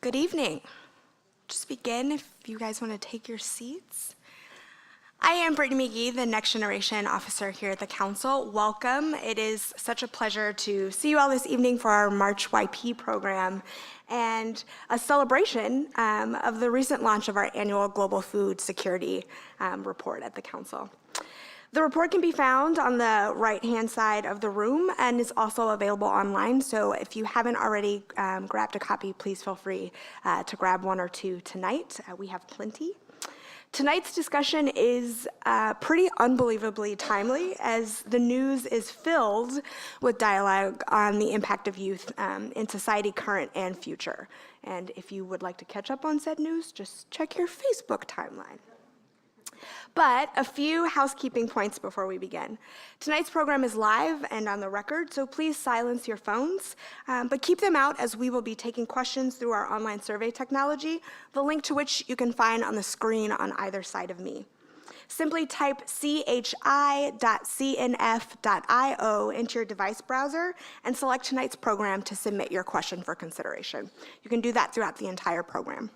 Good evening. Just begin if you guys want to take your seats. I am Brittany McGee, the Next Generation Officer here at the Council. Welcome. It is such a pleasure to see you all this evening for our March YP program and a celebration of the recent launch of our annual Global Food Security report at the Council. The report can be found on the right-hand side of the room and is also available online. So if you haven't already grabbed a copy, please feel free to grab one or two tonight. We have plenty. Tonight's discussion is pretty unbelievably timely, as the news is filled with dialogue on the impact of youth in society, current and future. And if you would like to catch up on said news, just check your Facebook timeline. But a few housekeeping points before we begin. Tonight's program is live and on the record, so please silence your phones, but keep them out as we will be taking questions through our online survey technology, the link to which you can find on the screen on either side of me. Simply type chi.cnf.io into your device browser and select tonight's program to submit your question for consideration. You can do that throughout the entire program.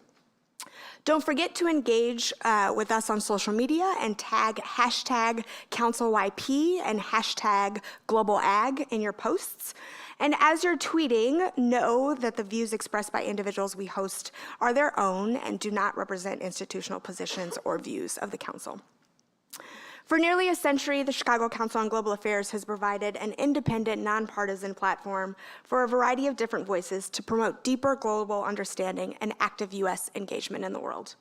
Don't forget to engage with us on social media and tag hashtag CouncilYP and hashtag GlobalAg in your posts. And as you're tweeting, know that the views expressed by individuals we host are their own and do not represent institutional positions or views of the Council. For nearly a century, the Chicago Council on Global Affairs has provided an independent, nonpartisan platform for a variety of different voices to promote deeper global understanding and active U.S. engagement in the world.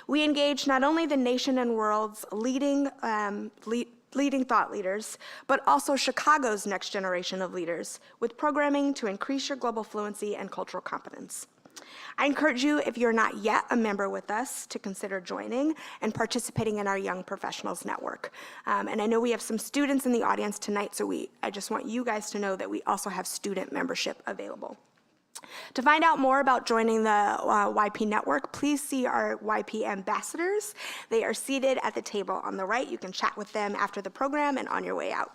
We engage not only the nation and world's leading thought leaders, but also Chicago's next generation of leaders with programming to increase your global fluency and cultural competence. I encourage you, if you're not yet a member with us, to consider joining and participating in our Young Professionals Network. And I know we have some students in the audience tonight, so I just want you guys to know that we also have student membership available. To find out more about joining the YP network, please see our YP ambassadors. They are seated at the table on the right. You can chat with them after the program and on your way out.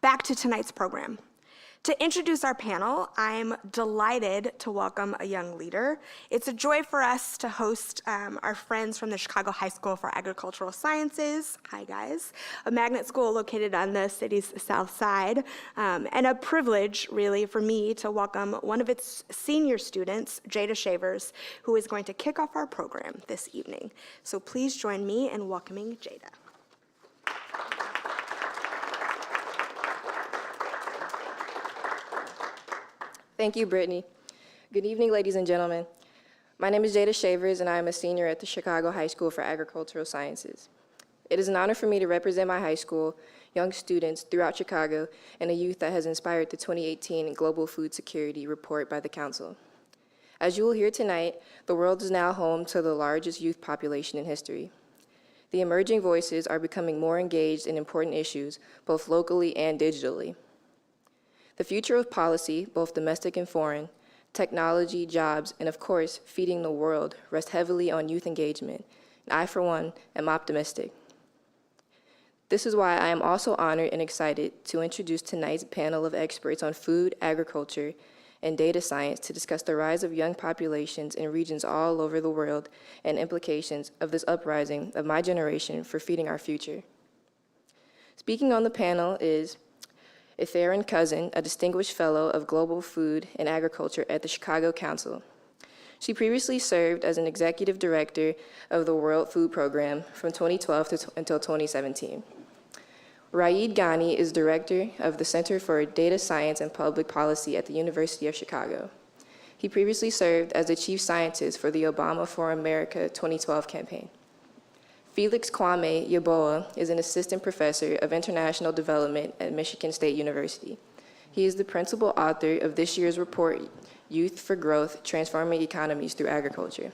Back to tonight's program. To introduce our panel, I'm delighted to welcome a young leader. It's a joy for us to host our friends from the Chicago High School for Agricultural Sciences, hi guys, a magnet school located on the city's south side, and a privilege, really, for me to welcome one of its senior students, Jada Shavers, who is going to kick off our program this evening. So please join me in welcoming Jada. Thank you, Brittany. Good evening, ladies and gentlemen. My name is Jada Shavers, and I am a senior at the Chicago High School for Agricultural Sciences. It is an honor for me to represent my high school, young students throughout Chicago, and a youth that has inspired the 2018 Global Food Security Report by the Council. As you will hear tonight, the world is now home to the largest youth population in history. The emerging voices are becoming more engaged in important issues, both locally and digitally. The future of policy, both domestic and foreign, technology, jobs, and of course, feeding the world, rest heavily on youth engagement, and I, for one, am optimistic. This is why I am also honored and excited to introduce tonight's panel of experts on food, agriculture, and data science to discuss the rise of young populations in regions all over the world and implications of this uprising of my generation for feeding our future. Speaking on the panel is Etherin Cousin, a distinguished fellow of global food and agriculture at the Chicago Council. She previously served as an executive director of the World Food Program from 2012 until 2017. Raed Ghani is director of the Center for Data Science and Public Policy at the University of Chicago. He previously served as the chief scientist for the Obama for America 2012 campaign. Felix Kwame Yeboah is an assistant professor of international development at Michigan State University. He is the principal author of this year's report, Youth for Growth, Transforming Economies Through Agriculture.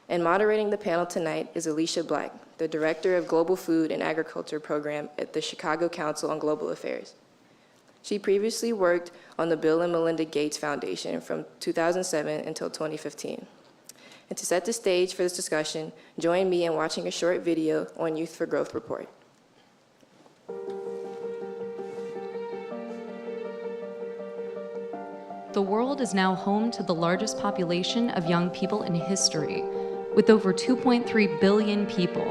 And moderating the panel tonight is Alicia Black, the director of Global Food and Agriculture Program at the Chicago Council on Global Affairs. She previously worked on the Bill and Melinda Gates Foundation from 2007 until 2015. And to set the stage for this discussion, join me in watching a short video on Youth for Growth report. The world is now home to the largest population of young people in history, with over 2.3 billion people,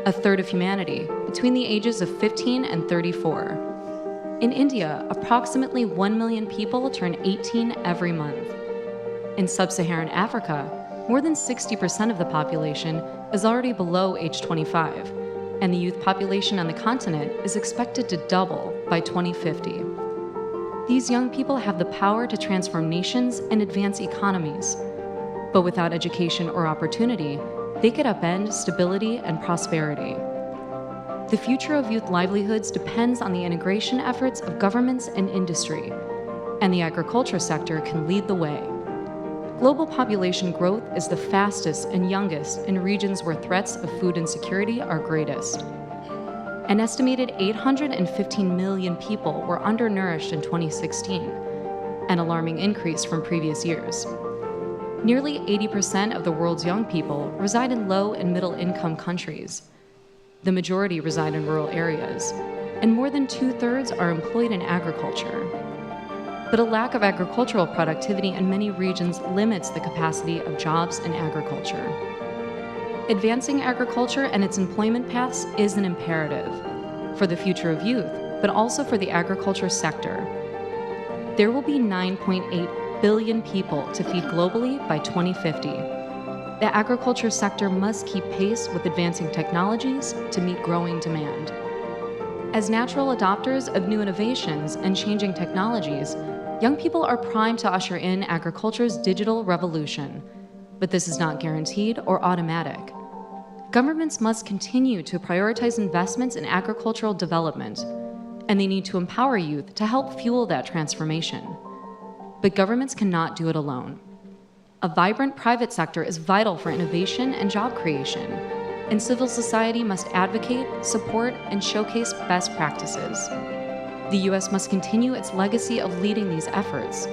a third of humanity, between the ages of 15 and 34. In India, approximately 1 million people turn 18 every month. In sub-Saharan Africa, more than 60% of the population is already below age 25, and the youth population on the continent is expected to double by 2050. These young people have the power to transform nations and advance economies. But without education or opportunity, they could upend stability and prosperity. The future of youth livelihoods depends on the integration efforts of governments and industry, and the agriculture sector can lead the way. Global population growth is the fastest and youngest in regions where threats of food insecurity are greatest. An estimated 815 million people were undernourished in 2016, an alarming increase from previous years. Nearly 80% of the world's young people reside in low and middle income countries. The majority reside in rural areas, and more than 2/3 are employed in agriculture. But a lack of agricultural productivity in many regions limits the capacity of jobs in agriculture. Advancing agriculture and its employment paths is an imperative for the future of youth, but also for the agriculture sector. There will be 9.8 billion people to feed globally by 2050. The agriculture sector must keep pace with advancing technologies to meet growing demand. As natural adopters of new innovations and changing technologies, young people are primed to usher in agriculture's digital revolution. But this is not guaranteed or automatic. Governments must continue to prioritize investments in agricultural development, and they need to empower youth to help fuel that transformation. But governments cannot do it alone. A vibrant private sector is vital for innovation and job creation, and civil society must advocate, support, and showcase best practices. The U.S. must continue its legacy of leading these efforts.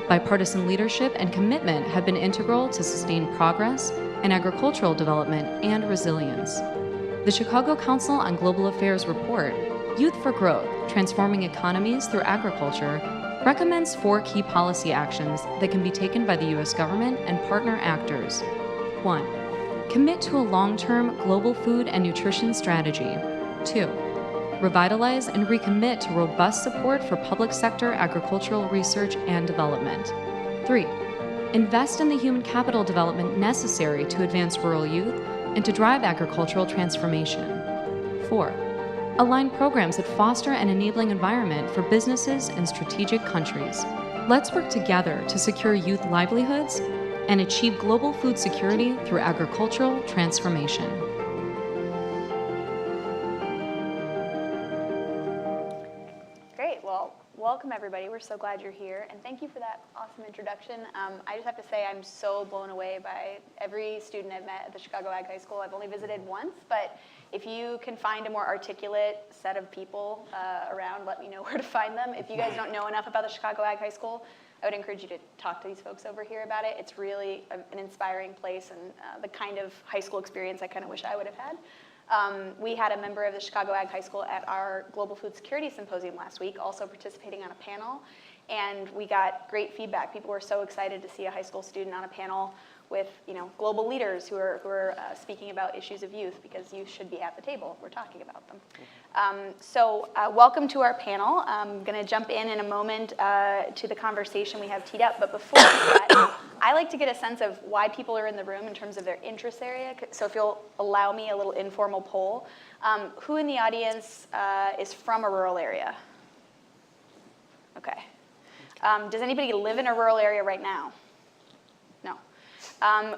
Bipartisan leadership and commitment have been integral to sustained progress in agricultural development and resilience. The Chicago Council on Global Affairs report, Youth for Growth, Transforming Economies Through Agriculture, recommends 4 key policy actions that can be taken by the U.S. government and partner actors. 1. Commit to a long-term global food and nutrition strategy. 2. Revitalize and recommit to robust support for public sector agricultural research and development. 3. Invest in the human capital development necessary to advance rural youth and to drive agricultural transformation. 4. Align programs that foster an enabling environment for businesses in strategic countries. Let's work together to secure youth livelihoods and achieve global food security through agricultural transformation. Welcome, everybody. We're so glad you're here, and thank you for that awesome introduction. I just have to say I'm so blown away by every student I've met at the Chicago Ag High School. I've only visited once, but if you can find a more articulate set of people around, let me know where to find them. If you guys don't know enough about the Chicago Ag High School, I would encourage you to talk to these folks over here about it. It's really an inspiring place and the kind of high school experience I kind of wish I would have had. We had a member of the Chicago Ag High School at our Global Food Security Symposium last week, also participating on a panel, and we got great feedback. People were so excited to see a high school student on a panel with, global leaders who are speaking about issues of youth, because youth should be at the table. We're talking about them. So welcome to our panel. I'm going to jump in a moment to the conversation we have teed up, but before that, I like to get a sense of why people are in the room in terms of their interest area. So if you'll allow me a little informal poll, who in the audience is from a rural area? Okay. Does anybody live in a rural area right now? No.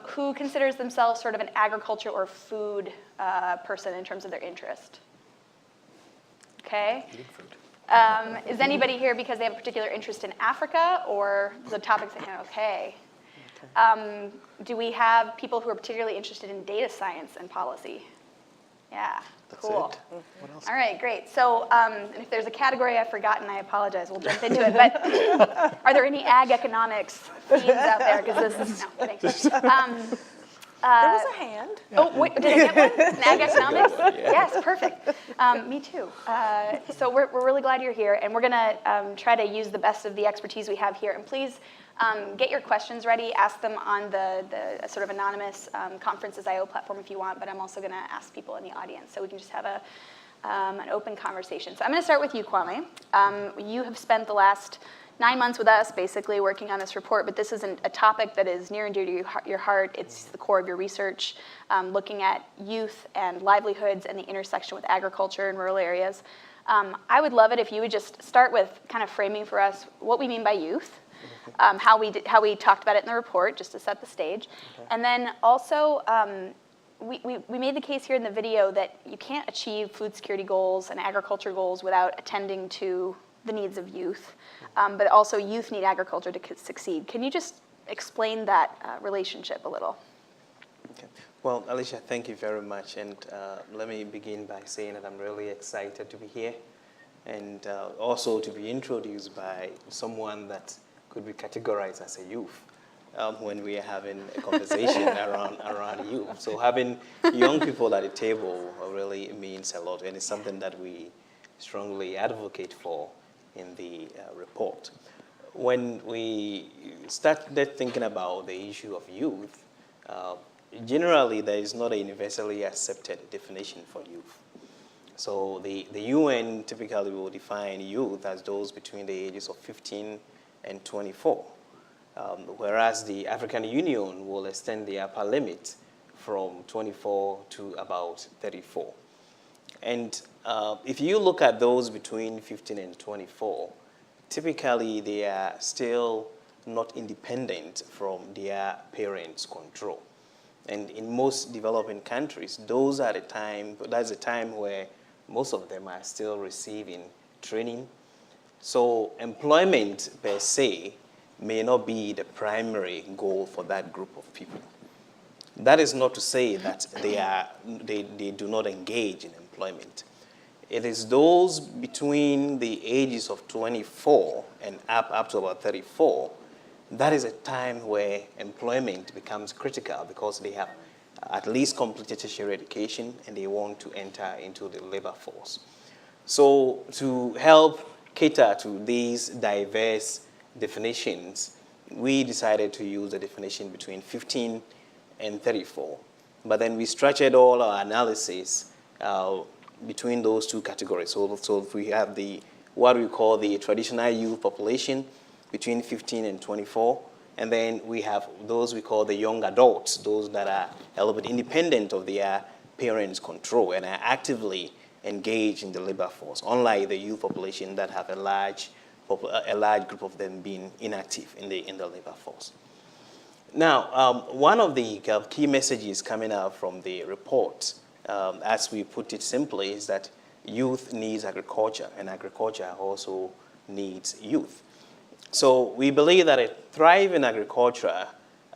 Who considers themselves sort of an agriculture or food person in terms of their interest? Okay. Is anybody here because they have a particular interest in Africa or the topics at hand? Okay. Do we have people who are particularly interested in data science and policy? Yeah, That's cool. it. What else? All right, great. So if there's a category I've forgotten, I apologize. We'll jump into it. But are there any ag economics themes out there? Because this is, no, kidding. There was a hand. Oh, wait, did I get one? Ag economics? Yes, perfect. Me too. So we're really glad you're here, and we're going to try to use the best of the expertise we have here. And please get your questions ready. Ask them on the sort of anonymous Conferences.io platform if you want, but I'm also going to ask people in the audience so we can just have an open conversation. So I'm going to start with you, Kwame. You have spent the last 9 months with us, basically working on this report, but this is a topic that is near and dear to your heart. It's the core of your research, looking at youth and livelihoods and the intersection with agriculture in rural areas. I would love it if you would just start with kind of framing for us what we mean by youth, how we talked about it in the report, just to set the stage, and then also we made the case here in the video that you can't achieve food security goals and agriculture goals without attending to the needs of youth, but also youth need agriculture to succeed. Can you just explain that relationship a little? Okay. Well, Alicia, thank you very much. And let me begin by saying that I'm really excited to be here and also to be introduced by someone that could be categorized as a youth when we are having a conversation around youth. So having young people at the table really means a lot, and it's something that we strongly advocate for in the report. When we started thinking about the issue of youth, generally there is not a universally accepted definition for youth. So the UN typically will define youth as those between the ages of 15 and 24, whereas the African Union will extend the upper limit from 24 to about 34. And if you look at those between 15 and 24, typically they are still not independent from their parents' control. And in most developing countries, that's the time where most of them are still receiving training. So employment per se may not be the primary goal for that group of people. That is not to say that they do not engage in employment. It is those between the ages of 24 and up to about 34, that is a time where employment becomes critical because they have at least completed tertiary education and they want to enter into the labor force. So to help cater to these diverse definitions, we decided to use the definition between 15 and 34. But then we structured all our analysis between those two categories. So we have what we call the traditional youth population between 15 and 24. And then we have those we call the young adults, those that are a little bit independent of their parents' control and are actively engaged in the labor force, unlike the youth population that have a large group of them being inactive in the labor force. Now, one of the key messages coming out from the report, as we put it simply, is that youth needs agriculture, and agriculture also needs youth. So we believe that a thriving agriculture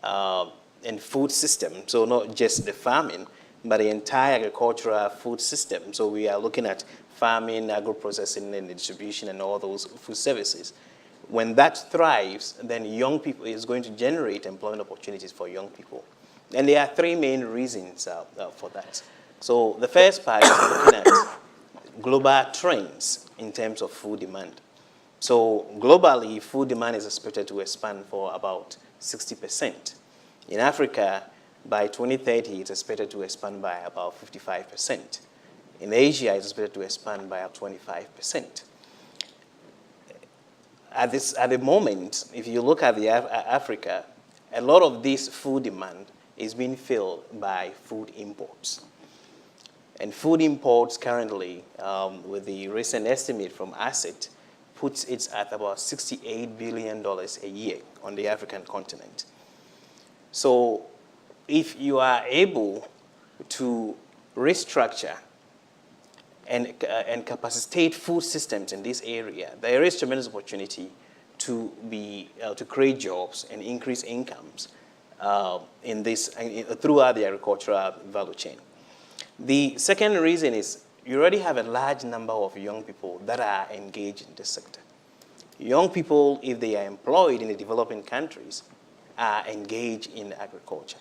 and food system, so not just the farming, but the entire agricultural food system. So we are looking at farming, agro-processing, and distribution, and all those food services. When that thrives, then young people is going to generate employment opportunities for young people. And there are three main reasons for that. So the first part is looking at global trends in terms of food demand. So globally, food demand is expected to expand for about 60%. In Africa, by 2030, it's expected to expand by about 55%. In Asia, it's expected to expand by about 25%. At the moment, if you look at Africa, a lot of this food demand is being filled by food imports. And food imports currently, with the recent estimate from ASET, puts it at about $68 billion a year on the African continent. So if you are able to restructure and capacitate food systems in this area, there is tremendous opportunity to create jobs and increase incomes throughout the agricultural value chain. The second reason is you already have a large number of young people that are engaged in this sector. Young people, if they are employed in the developing countries, are engaged in agriculture.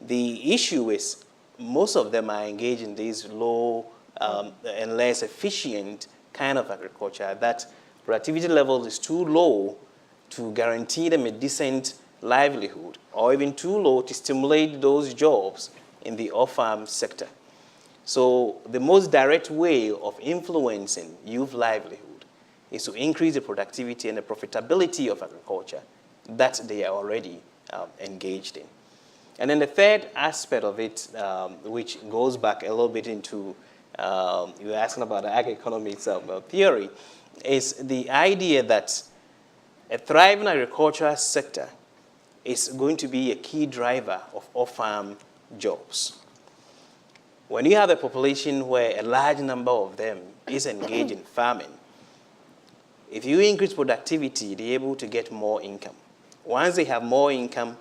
The issue is most of them are engaged in these low and less efficient kind of agriculture that productivity level is too low to guarantee them a decent livelihood, or even too low to stimulate those jobs in the off-farm sector. So the most direct way of influencing youth livelihood is to increase the productivity and the profitability of agriculture that they are already engaged in. And then the third aspect of it, which goes back a little bit into, you were asking about the ag-economics theory, is the idea that a thriving agricultural sector is going to be a key driver of off-farm jobs. When you have a population where a large number of them is engaged in farming, if you increase productivity, they're able to get more income. Once they have more income,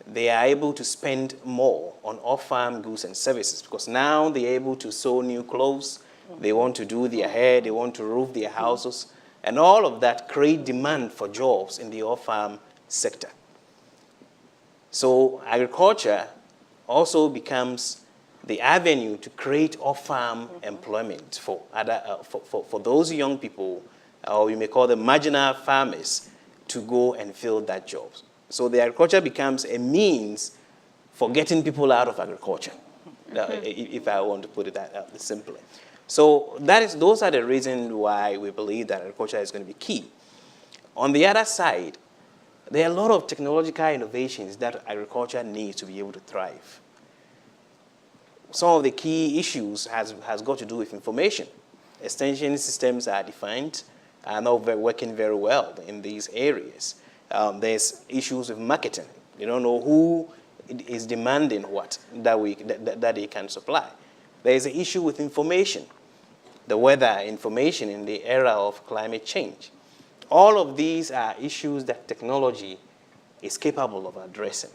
they are able to spend more on off-farm goods and services, because now they're able to sew new clothes, they want to do their hair, they want to roof their houses, and all of that create demand for jobs in the off-farm sector. So agriculture also becomes the avenue to create off-farm employment for those young people, or you may call them marginal farmers, to go and fill that job. So the agriculture becomes a means for getting people out of agriculture, if I want to put it that simply. So those are the reasons why we believe that agriculture is going to be key. On the other side, there are a lot of technological innovations that agriculture needs to be able to thrive. Some of the key issues has got to do with information. Extension systems are defined, are not working very well in these areas. There's issues with marketing. You don't know who is demanding what that they can supply. There's an issue with information, the weather information in the era of climate change. All of these are issues that technology is capable of addressing.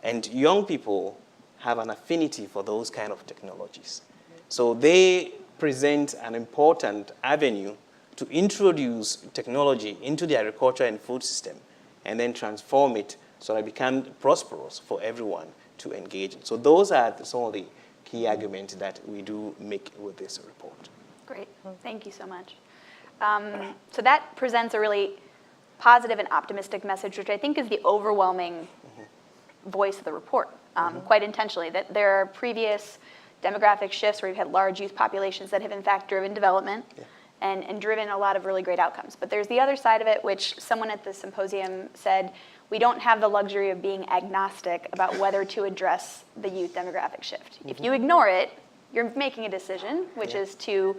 And young people have an affinity for those kind of technologies. So they present an important avenue to introduce technology into the agriculture and food system and then transform it so that it becomes prosperous for everyone to engage in. So those are some of the key arguments that we do make with this report. Great, thank you so much. So that presents a really positive and optimistic message, which I think is the overwhelming voice of the report, quite intentionally, that there are previous demographic shifts where we've had large youth populations that have in fact driven development and driven a lot of really great outcomes. But there's the other side of it, which someone at the symposium said, we don't have the luxury of being agnostic about whether to address the youth demographic shift. If you ignore it, you're making a decision, which is to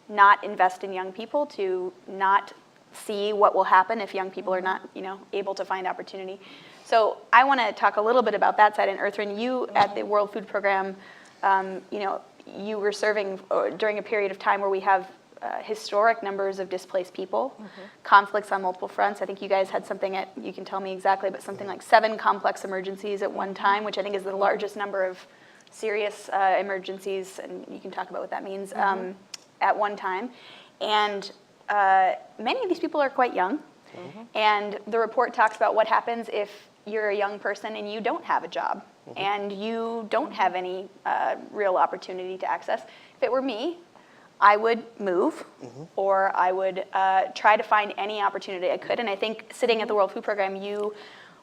not invest in young people, to not see what will happen if young people are not, able to find opportunity. So I want to talk a little bit about that side. And Earthren, you at the World Food Program, you were serving during a period of time where we have historic numbers of displaced people, conflicts on multiple fronts. I think you guys had something you can tell me exactly, but something like 7 complex emergencies at one time, which I think is the largest number of serious emergencies, and you can talk about what that means, at one time. And many of these people are quite young, and the report talks about what happens if you're a young person and you don't have a job, and you don't have any real opportunity to access. If it were me, I would move, or I would try to find any opportunity I could. And I think sitting at the World Food Program, you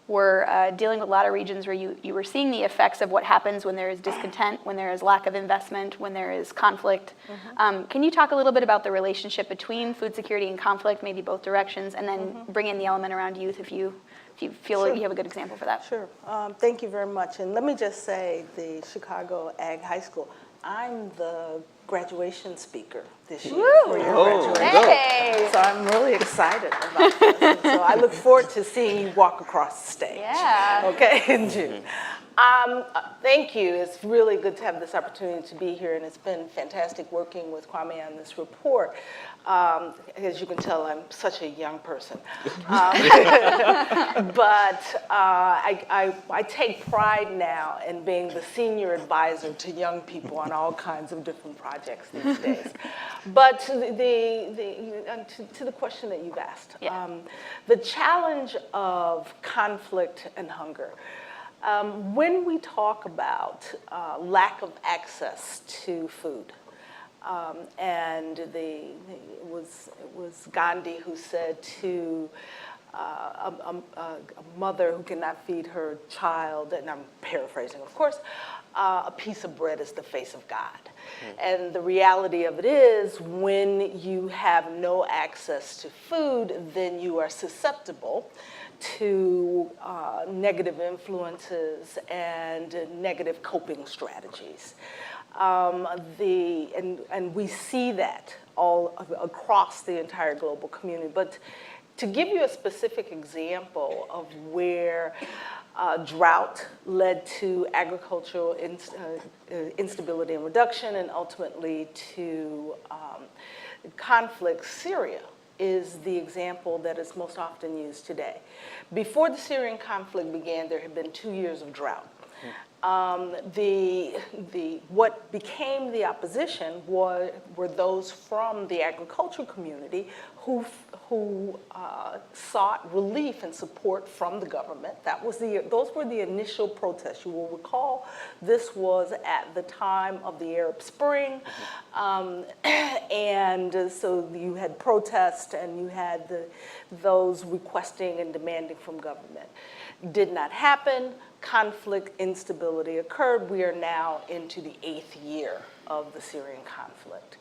were dealing with a lot of regions where you were seeing the effects of what happens when there is discontent, when there is lack of investment, when there is conflict. Can you talk a little bit about the relationship between food security and conflict, maybe both directions, and then bring in the element around youth if you feel like you have a good example for that? Sure. Thank you very much. And let me just say, the Chicago Ag High School, I'm the graduation speaker this year for your graduation. Hey. So I'm really excited about this. And so I look forward to seeing you walk across the stage. Yeah. Okay, in June. Thank you. It's really good to have this opportunity to be here, and it's been fantastic working with Kwame on this report. As you can tell, I'm such a young person. But I take pride now in being the senior advisor to young people on all kinds of different projects these days. But to the question that you've asked, the challenge of conflict and hunger. When we talk about lack of access to food, and it was Gandhi who said to a mother who cannot feed her child, and I'm paraphrasing, of course, a piece of bread is the face of God. And the reality of it is, when you have no access to food, then you are susceptible to negative influences and negative coping strategies. And we see that all across the entire global community. But to give you a specific example of where drought led to agricultural instability and reduction, and ultimately to conflict, Syria is the example that is most often used today. Before the Syrian conflict began, there had been 2 years of drought. What became the opposition were those from the agricultural community who sought relief and support from the government. Those were the initial protests. You will recall this was at the time of the Arab Spring, and so you had protests and you had those requesting and demanding from government. Did not happen. Conflict, instability occurred. We are now into the 8th year of the Syrian conflict.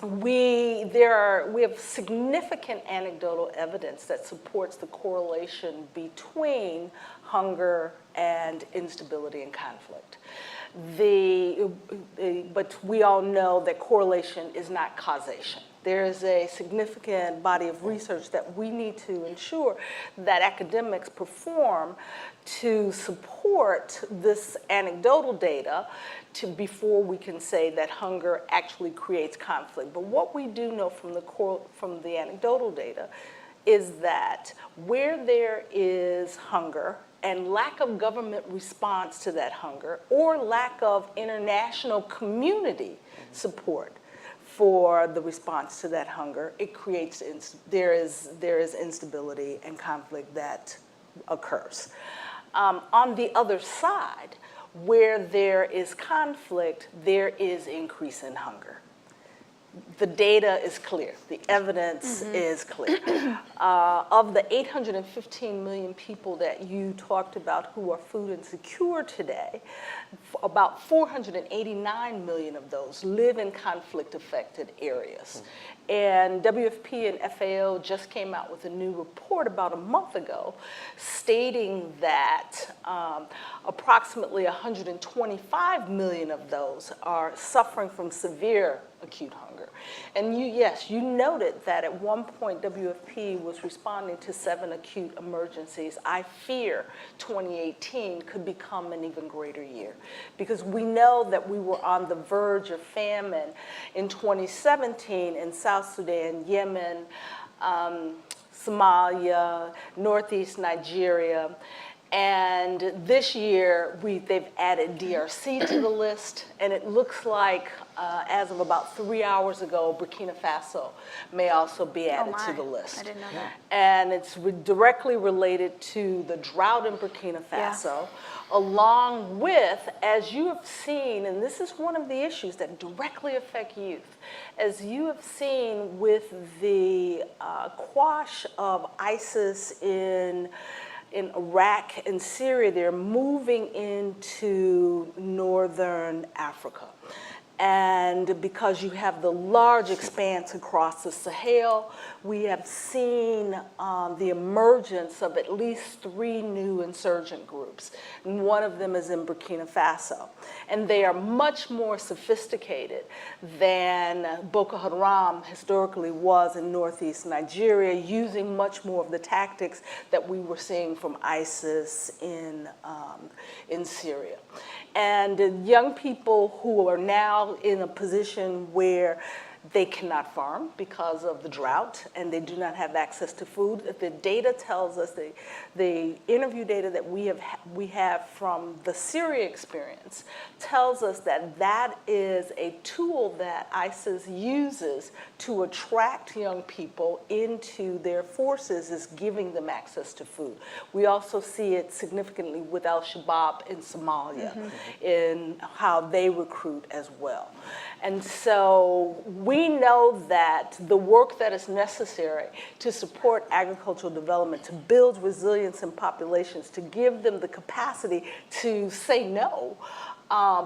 We have significant anecdotal evidence that supports the correlation between hunger and instability and conflict. But we all know that correlation is not causation. There is a significant body of research that we need to ensure that academics perform to support this anecdotal data before we can say that hunger actually creates conflict. But what we do know from the anecdotal data is that where there is hunger and lack of government response to that hunger, or lack of international community support for the response to that hunger, it creates, there is instability and conflict that occurs. On the other side, where there is conflict, there is increase in hunger. The data is clear. The evidence is clear. Of the 815 million people that you talked about who are food insecure today, about 489 million of those live in conflict-affected areas. And WFP and FAO just came out with a new report about a month ago stating that approximately 125 million of those are suffering from severe acute hunger. And you noted that at one point WFP was responding to 7 acute emergencies. I fear 2018 could become an even greater year, because we know that we were on the verge of famine in 2017 in South Sudan, Yemen, Somalia, Northeast Nigeria. And this year, they've added DRC to the list, and it looks like, as of about 3 hours ago, Burkina Faso may also be added to the list. I didn't know that. And it's directly related to the drought in Burkina Faso, along with, as you have seen, and this is one of the issues that directly affect youth, as you have seen with the quash of ISIS in Iraq and Syria, they're moving into northern Africa. And because you have the large expanse across the Sahel, we have seen the emergence of at least 3 new insurgent groups. And one of them is in Burkina Faso. And they are much more sophisticated than Boko Haram historically was in northeast Nigeria, using much more of the tactics that we were seeing from ISIS in Syria. And young people who are now in a position where They cannot farm because of the drought, and they do not have access to food. The data tells us, the interview data that we have from the Syria experience tells us that that is a tool that ISIS uses to attract young people into their forces, is giving them access to food. We also see it significantly with Al-Shabaab in Somalia, in how they recruit as well. And so we know that the work that is necessary to support agricultural development, to build resilience in populations, to give them the capacity to say no,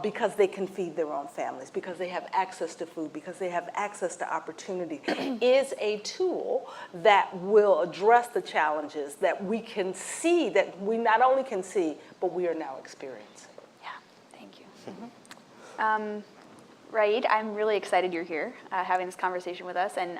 because they can feed their own families, because they have access to food, because they have access to opportunity, is a tool that will address the challenges that we can see, that we not only can see, but we are now experiencing. Yeah, thank you. Raid, I'm really excited you're here having this conversation with us, and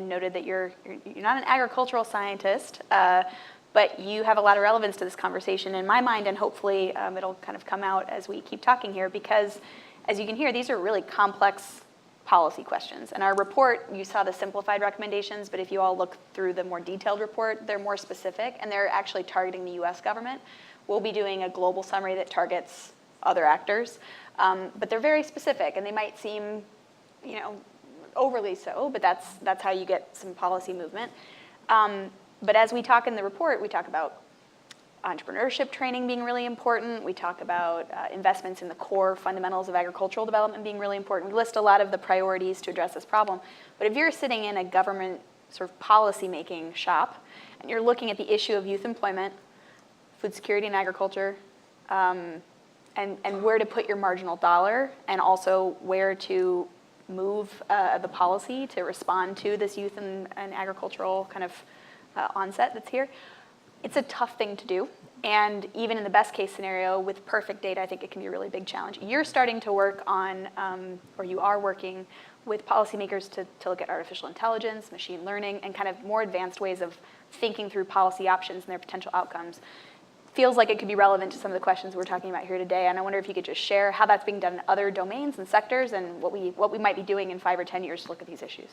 noted that you're not an agricultural scientist, but you have a lot of relevance to this conversation in my mind, and hopefully it'll kind of come out as we keep talking here, because as you can hear, these are really complex policy questions. In our report, you saw the simplified recommendations, but if you all look through the more detailed report, they're more specific, and they're actually targeting the US government. We'll be doing a global summary that targets other actors. But they're very specific, and they might seem, overly so, but that's how you get some policy movement. But as we talk in the report, we talk about entrepreneurship training being really important. We talk about investments in the core fundamentals of agricultural development being really important. We list a lot of the priorities to address this problem. But if you're sitting in a government sort of policy-making shop, and you're looking at the issue of youth employment, food security and agriculture, and where to put your marginal dollar, and also where to move the policy to respond to this youth and agricultural kind of onset that's here, it's a tough thing to do. And even in the best case scenario with perfect data, I think it can be a really big challenge. You're starting to work on, or you are working with policymakers to look at artificial intelligence, machine learning, and kind of more advanced ways of thinking through policy options and their potential outcomes. Feels like it could be relevant to some of the questions we're talking about here today, and I wonder if you could just share how that's being done in other domains and sectors, and what we might be doing in 5 or 10 years to look at these issues.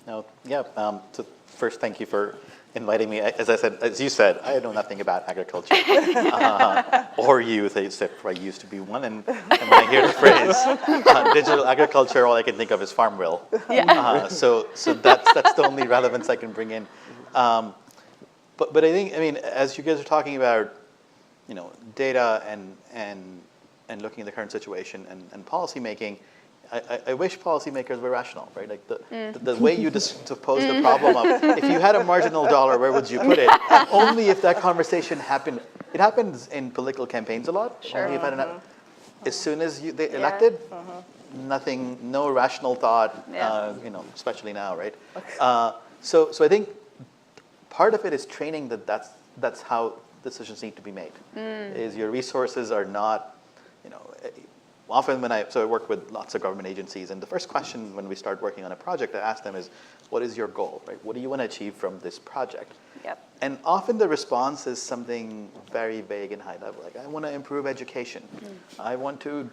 No, yeah. So first, thank you for inviting me. As you said, I know nothing about agriculture or youth, except for I used to be one. And when I hear the phrase digital agriculture, all I can think of is Farmville. Yeah. So that's the only relevance I can bring in. But I think, as you guys are talking about, data and looking at the current situation and policy making, I wish policymakers were rational, right? Like the way you to pose the problem of, if you had a marginal dollar, where would you put it? Only if that conversation happened. It happens in political campaigns a lot. Sure. Only if as soon as they elected, nothing, no rational thought, especially now, right? So I think part of it is training that's how decisions need to be made. Is your resources are not, often I work with lots of government agencies, and the first question when we start working on a project, I ask them is, what is your goal, right? What do you want to achieve from this project? Yep. And often the response is something very vague and high level, like I want to improve education. I want to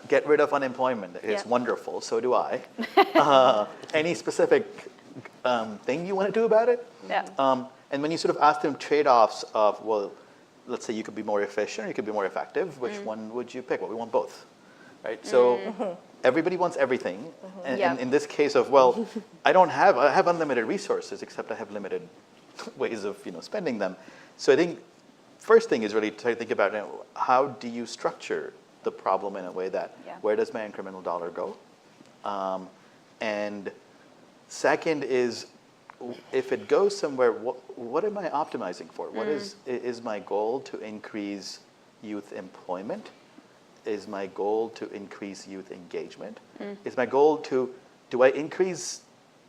get rid of unemployment. It's wonderful, so do I. Any specific thing you want to do about it? Yeah. And when you sort of ask them trade-offs of, well, let's say you could be more efficient or you could be more effective, which one would you pick? Well, we want both, right? So everybody wants everything. And in this case of, well, I have unlimited resources, except I have limited ways of spending them. So I think first thing is really to think about how do you structure the problem in a way that, where does my incremental dollar go? And second is, if it goes somewhere, what am I optimizing for? What is my goal to increase youth employment? Is my goal to increase youth engagement? Is my goal do I increase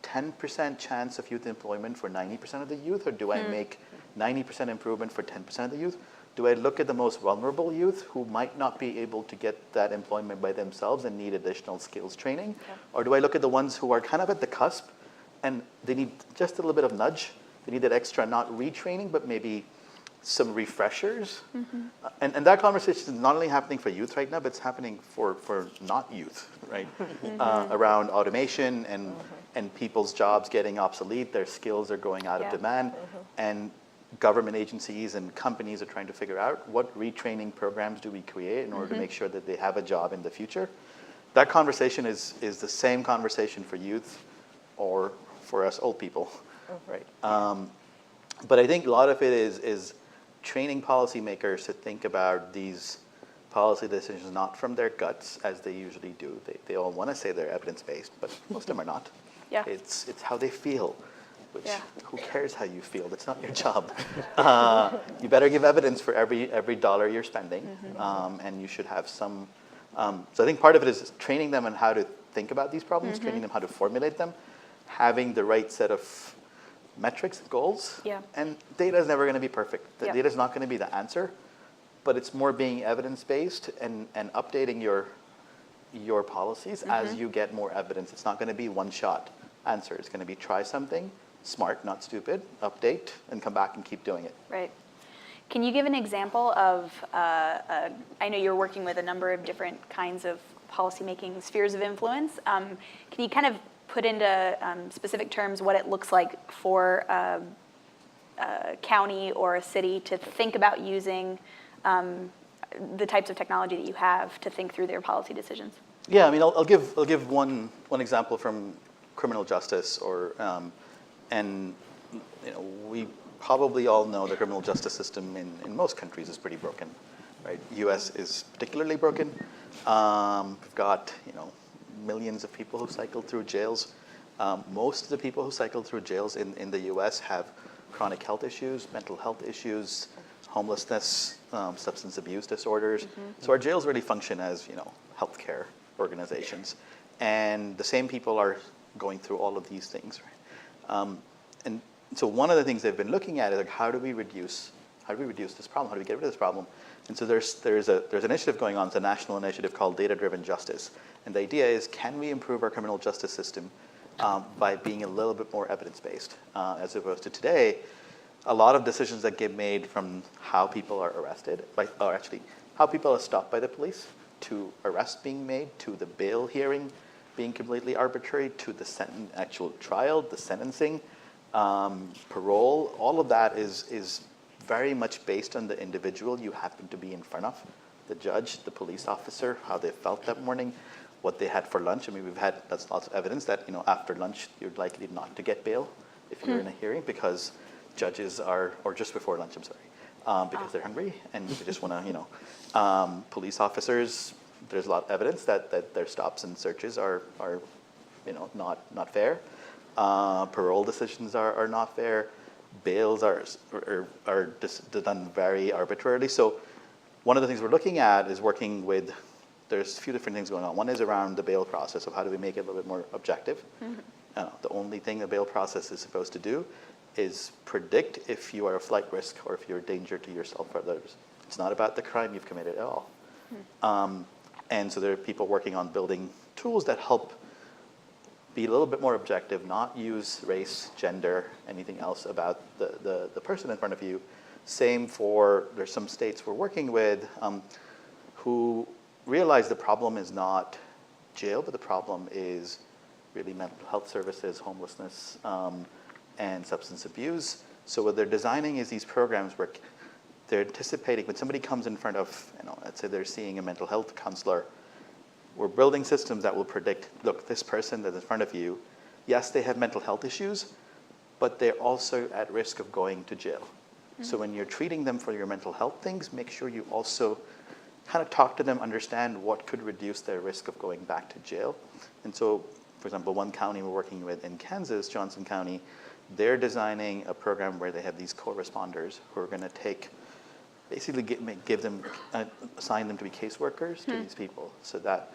10% chance of youth employment for 90% of the youth, or do I make 90% improvement for 10% of the youth? Do I look at the most vulnerable youth who might not be able to get that employment by themselves and need additional skills training? Or do I look at the ones who are kind of at the cusp and they need just a little bit of nudge? They need that extra, not retraining, but maybe some refreshers. And that conversation is not only happening for youth right now, but it's happening for not youth, right? Around automation and people's jobs getting obsolete, their skills are going out of demand, and government agencies and companies are trying to figure out what retraining programs do we create in order to make sure that they have a job in the future. That conversation is the same conversation for youth or for us old people, right? But I think a lot of it is training policymakers to think about these policy decisions not from their guts as they usually do. They all want to say they're evidence-based, but most of them are not. Yeah. It's how they feel, which who cares how you feel? That's not your job. You better give evidence for every dollar you're spending, and you should have some. So I think part of it is training them on how to think about these problems, training them how to formulate them, having the right set of metrics, goals, and data is never going to be perfect. The data is not going to be the answer, but it's more being evidence-based and updating your policies as you get more evidence. It's not going to be one-shot answer. It's going to be try something, smart, not stupid, update, and come back and keep doing it. Right. Can you give an example of, I know you're working with a number of different kinds of policymaking spheres of influence. Can you kind of put into specific terms what it looks like for a county or a city to think about using the types of technology that you have to think through their policy decisions? Yeah, I mean, I'll give one example from criminal justice, or and you know, we probably all know the criminal justice system in most countries is pretty broken, right? U.S. is particularly broken. We've got millions of people who cycle through jails. Most of the people who cycle through jails in the U.S. have chronic health issues, mental health issues, homelessness, substance abuse disorders. So our jails really function as healthcare organizations, and the same people are going through all of these things, right? And so one of the things they've been looking at is like, how do we reduce this problem? How do we get rid of this problem? And so there's an initiative going on. It's a national initiative called Data-Driven Justice, and the idea is, can we improve our criminal justice system by being a little bit more evidence-based, as opposed to today. A lot of decisions that get made from how people are arrested, or actually how people are stopped by the police, to arrest being made, to the bail hearing being completely arbitrary, to the actual trial, the sentencing, parole, all of that is very much based on the individual you happen to be in front of, the judge, the police officer, how they felt that morning, what they had for lunch. I mean, that's lots of evidence that after lunch you're likely not to get bail if you're in a hearing, because judges are, or just before lunch, I'm sorry, because they're hungry and they just want to, police officers, there's a lot of evidence that their stops and searches are not fair. Parole decisions are not fair. Bails are just done very arbitrarily. So one of the things we're looking at is working with, there's a few different things going on. One is around the bail process of how do we make it a little bit more objective. The only thing the bail process is supposed to do is predict if you are a flight risk or if you're a danger to yourself or others. It's not about the crime you've committed at all. And so there are people working on building tools that help be a little bit more objective, not use race, gender, anything else about the person in front of you. Same for, there's some states we're working with who realize the problem is not jail, but the problem is really mental health services, homelessness, and substance abuse. So what they're designing is these programs where they're anticipating when somebody comes in front of, let's say they're seeing a mental health counselor, we're building systems that will predict, look, this person that's in front of you, yes, they have mental health issues, but they're also at risk of going to jail. So when you're treating them for your mental health things, make sure you also kind of talk to them, understand what could reduce their risk of going back to jail. And so, for example, one county we're working with in Kansas, Johnson County, they're designing a program where they have these co-responders who are going to take, basically assign them to be caseworkers to these people, so that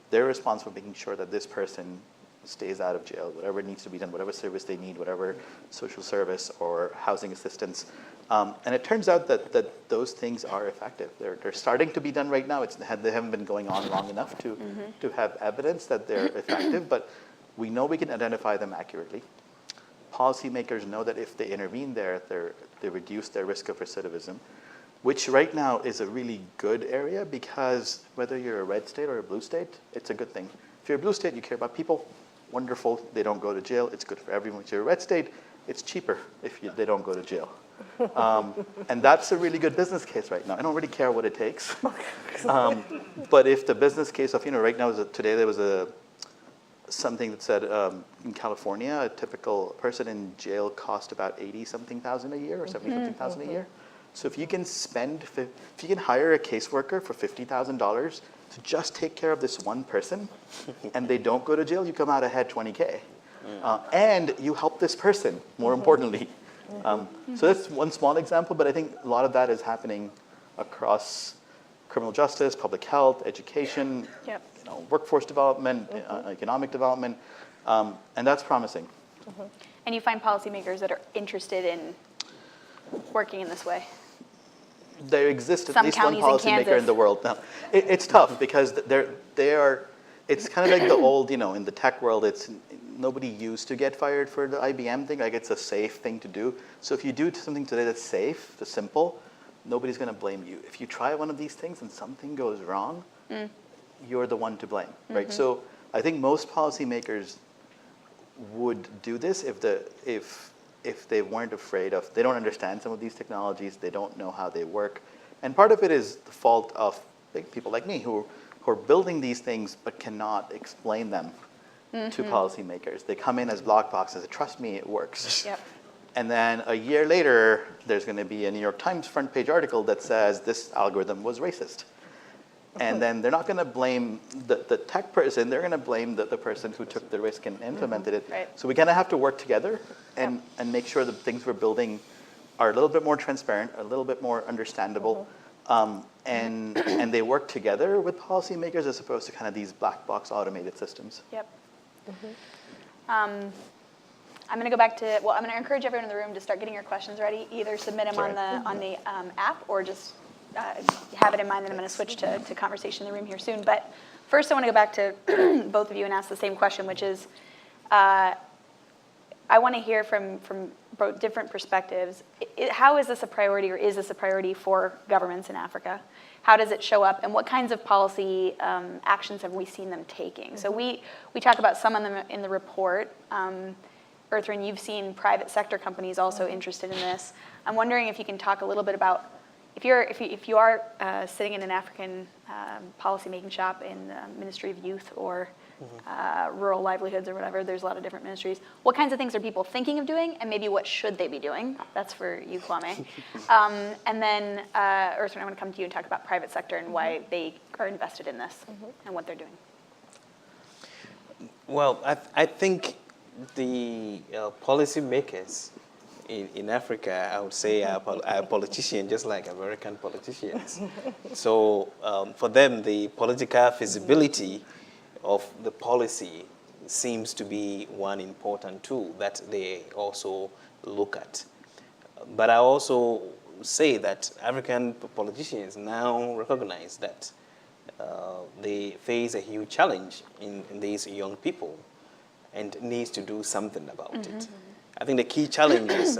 they're responsible for making sure that this person stays out of jail, whatever needs to be done, whatever service they need, whatever social service or housing assistance. And it turns out that those things are effective. They're starting to be done right now. They haven't been going on long enough to have evidence that they're effective, but we know we can identify them accurately. policymakers know that if they intervene there, they reduce their risk of recidivism, which right now is a really good area because whether you're a red state or a blue state, it's a good thing. If you're a blue state, you care about people, wonderful, they don't go to jail, it's good for everyone. If you're a red state, it's cheaper if they don't go to jail. And that's a really good business case right now. I don't really care what it takes. But if the business case of, right now, today there was something that said in California, a typical person in jail cost about 80-something thousand a year or 70-something thousand a year. So if you can hire a caseworker for $50,000 to just take care of this one person and they don't go to jail, you come out ahead 20K. And you help this person, more importantly. So that's one small example, but I think a lot of that is happening across criminal justice, public health, education, workforce development, economic development, and that's promising. And you find policymakers that are interested in working in this way? There exists at Some least one counties in policymaker Kansas. in the world. Now, it's tough because it's kind of like the old, in the tech world, nobody used to get fired for the IBM thing. Like, it's a safe thing to do. So if you do something today that's safe, that's simple, nobody's going to blame you. If you try one of these things and something goes wrong, you're the one to blame, right? So I think most policymakers would do this if they weren't afraid of, they don't understand some of these technologies, they don't know how they work. And part of it is the fault of people like me who are building these things but cannot explain them to policymakers. They come in as black boxes, trust me, it works. Yep. And then a year later, there's going to be a New York Times front page article that says this algorithm was racist. And then they're not going to blame the tech person, they're going to blame the person who took the risk and implemented it. Right. So we kind of have to work together and make sure the things we're building are a little bit more transparent, a little bit more understandable, and they work together with policymakers as opposed to kind of these black box automated systems. Yep. I'm going to go back to, I'm going to encourage everyone in the room to start getting your questions ready. Either submit them on the app or just have it in mind that I'm going to switch to conversation in the room here soon. But first I want to go back to both of you and ask the same question, which is, I want to hear from both different perspectives. How is this a priority, or is this a priority for governments in Africa? How does it show up, and what kinds of policy actions have we seen them taking? So we talk about some of them in the report. Earthren, you've seen private sector companies also interested in this. I'm wondering if you can talk a little bit about, if you are sitting in an African policymaking shop in the Ministry of Youth or rural livelihoods or whatever, there's a lot of different ministries. What kinds of things are people thinking of doing, and maybe what should they be doing? That's for you, Kwame. And then, Earthren, I want to come to you and talk about private sector and why they are invested in this and what they're doing. Well, I think the policymakers in Africa, I would say, are politicians, just like American politicians. So for them, the political feasibility of the policy seems to be one important tool that they also look at. But I also say that African politicians now recognize that they face a huge challenge in these young people and needs to do something about it. I think the key challenge is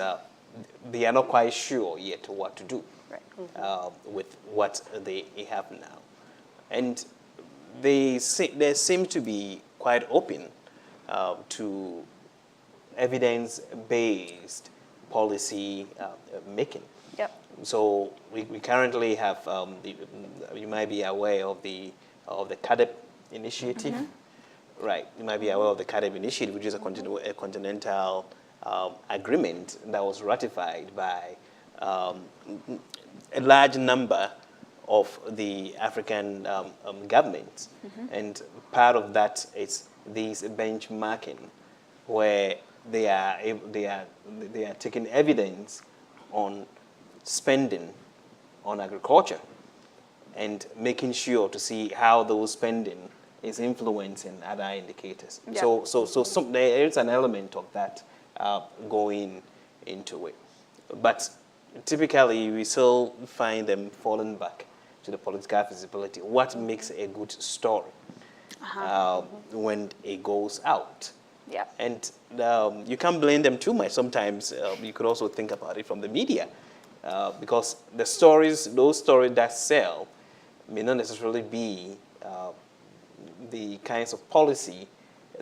they are not quite sure yet what to do with what they have now. And they seem to be quite open to evidence-based policy making. Yep. So we currently have, you might be aware of the CADEP initiative. Right, you might be aware of the CADEP initiative, which is a continental agreement that was ratified by a large number of the African governments. And part of that is this benchmarking, where they are taking evidence on spending on agriculture and making sure to see how those spending is influencing other indicators. Yeah. So there is an element of that going into it. But typically, we still find them falling back to the political feasibility. What makes a good story when it goes out? Yeah. And you can't blame them too much. Sometimes you could also think about it from the media, because those stories that sell may not necessarily be the kinds of policy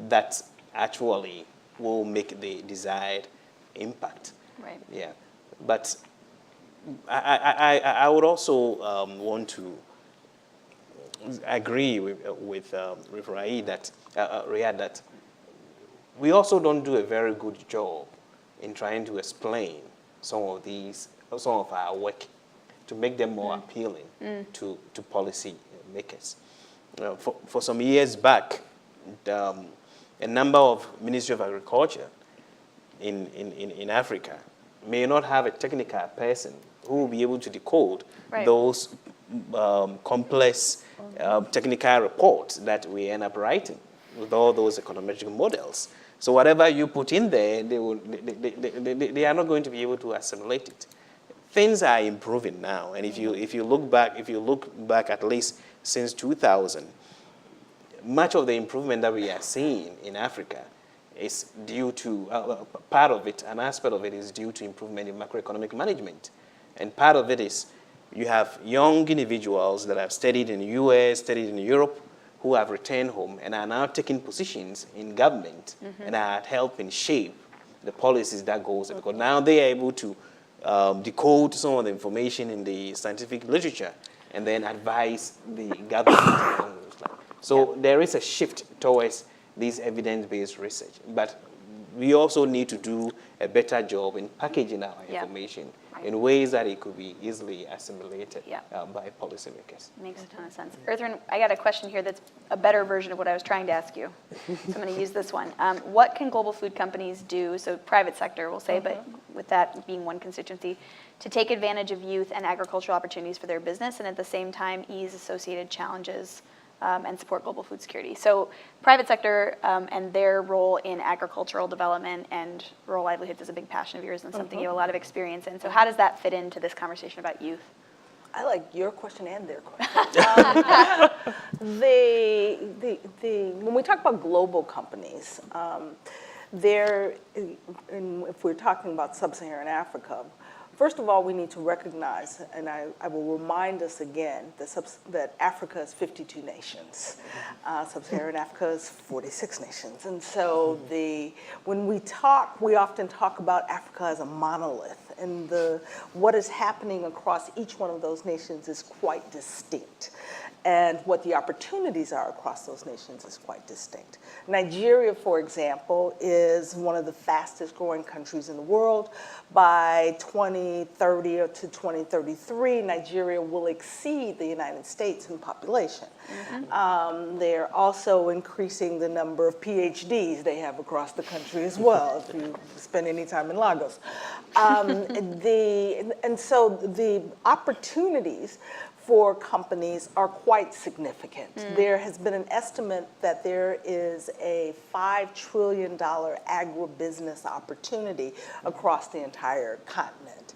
that actually will make the desired impact. Right. Yeah, but I would also want to agree with Riyad that we also don't do a very good job in trying to explain some of our work to make them more appealing to policy makers. For some years back, a number of Ministry of Agriculture in Africa may not have a technical person who will be able to decode those complex technical reports that we end up writing with all those econometric models. So whatever you put in there, they are not going to be able to assimilate it. Things are improving now, and if you look back at least since 2000, much of the improvement that we are seeing in Africa is due to an aspect of it is due to improvement in macroeconomic management, and part of it is you have young individuals that have studied in the US, studied in Europe, who have returned home and are now taking positions in government and are helping shape the policies that goes there. Because now they are able to decode some of the information in the scientific literature and then advise the government. So there is a shift towards this evidence-based research. But we also need to do a better job in packaging our information in ways that it could be easily assimilated by policymakers. Makes a ton of sense. Earthrin, I got a question here that's a better version of what I was trying to ask you. So I'm going to use this one. What can global food companies do, so private sector we'll say, but with that being one constituency, to take advantage of youth and agricultural opportunities for their business and at the same time ease associated challenges and support global food security? So private sector and their role in agricultural development and rural livelihoods is a big passion of yours and something you have a lot of experience in. So how does that fit into this conversation about youth? I like your question and their question. When we talk about global companies, if we're talking about sub-Saharan Africa, first of all, we need to recognize, and I will remind us again, that Africa is 52 nations. Sub-Saharan Africa is 46 nations. And so when we talk, we often talk about Africa as a monolith. And what is happening across each one of those nations is quite distinct. And what the opportunities are across those nations is quite distinct. Nigeria, for example, is one of the fastest growing countries in the world. By 2030 or to 2033, Nigeria will exceed the United States in population. They're also increasing the number of PhDs they have across the country as well, if you spend any time in Lagos. And so the opportunities for companies are quite significant. There has been an estimate that there is a $5 trillion agribusiness opportunity across the entire continent.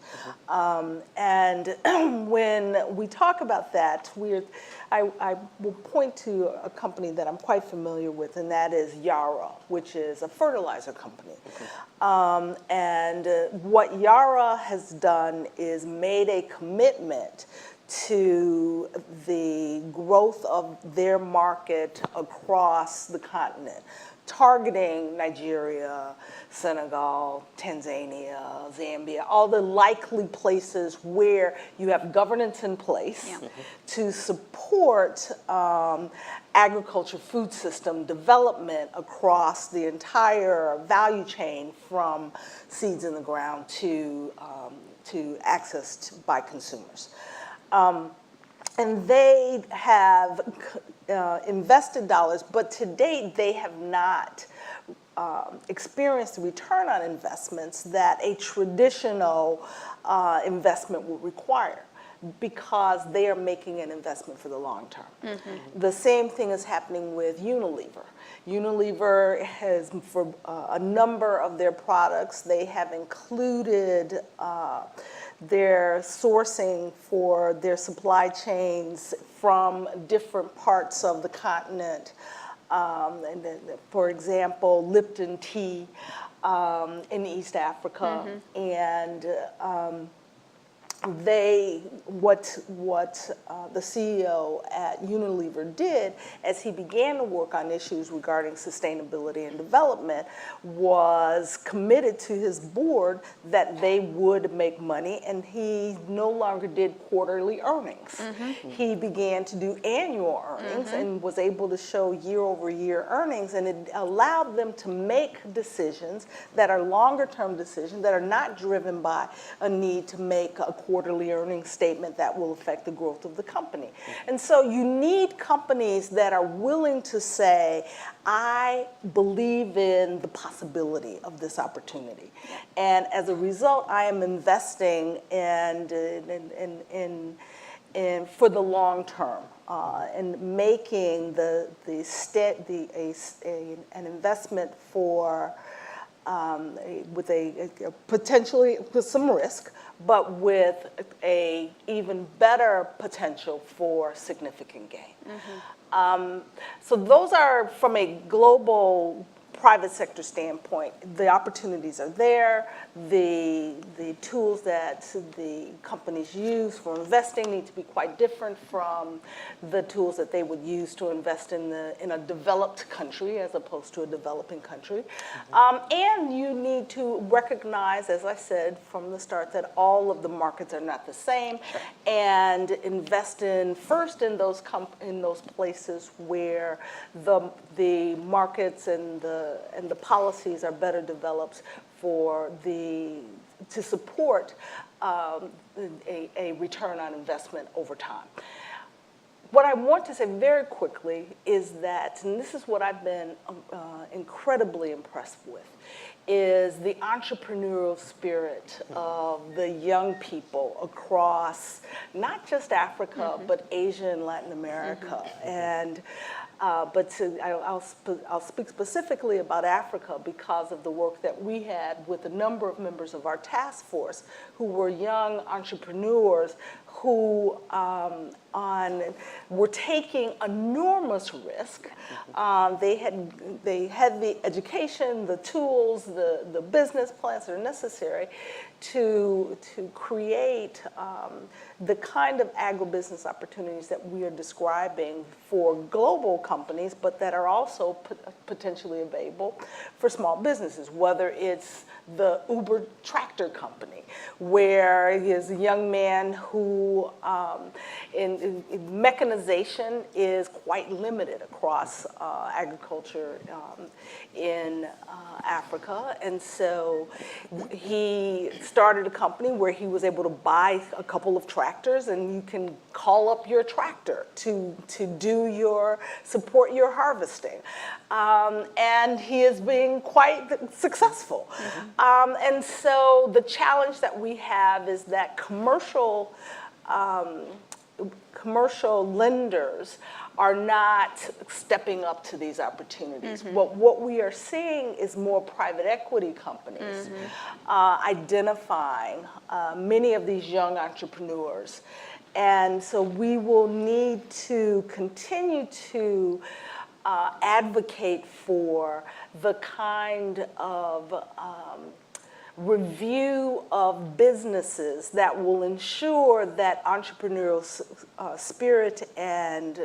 And when we talk about that, I will point to a company that I'm quite familiar with, and that is Yara, which is a fertilizer company. And what Yara has done is made a commitment to the growth of their market across the continent, targeting Nigeria, Senegal, Tanzania, Zambia, all the likely places where you have governance in place to support agriculture food system development across the entire value chain from seeds in the ground to accessed by consumers. And they have invested dollars, but to date they have not experienced the return on investments that a traditional investment would require, because they are making an investment for the long term. The same thing is happening with Unilever. Unilever has, for a number of their products, they have included their sourcing for their supply chains from different parts of the continent And then, for example, Lipton tea in East Africa, and what the CEO at Unilever did as he began to work on issues regarding sustainability and development was committed to his board that they would make money, and he no longer did quarterly earnings. He began to do annual earnings and was able to show year-over-year earnings, and it allowed them to make decisions that are longer-term decisions that are not driven by a need to make a quarterly earnings statement that will affect the growth of the company. And so you need companies that are willing to say, I believe in the possibility of this opportunity. And as a result, I am investing in for the long term. And making an investment for with a potentially with some risk, but with a even better potential for significant gain. So those are, from a global private sector standpoint, the opportunities are there. The tools that the companies use for investing need to be quite different from the tools that they would use to invest in a developed country as opposed to a developing country. And you need to recognize, as I said from the start, that all of the markets are not the same, and invest first in those places where the markets and the policies are better developed to support a return on investment over time. What I want to say very quickly is that, and this is what I've been incredibly impressed with, is the entrepreneurial spirit of the young people across not just Africa, but Asia and Latin America. And I'll speak specifically about Africa because of the work that we had with a number of members of our task force who were young entrepreneurs who were taking enormous risk. They had the education, the tools, the business plans that are necessary to create the kind of agribusiness opportunities that we are describing for global companies, but that are also potentially available for small businesses, whether it's the Uber tractor company, where he is a young man who in mechanization is quite limited across agriculture in Africa. And so he started a company where he was able to buy a couple of tractors, and you can call up your tractor to support your harvesting. And he is being quite successful. And so the challenge that we have is that commercial lenders are not stepping up to these opportunities. What we are seeing is more private equity companies identifying many of these young entrepreneurs. And so we will need to continue to advocate for the kind of review of businesses that will ensure that entrepreneurial spirit and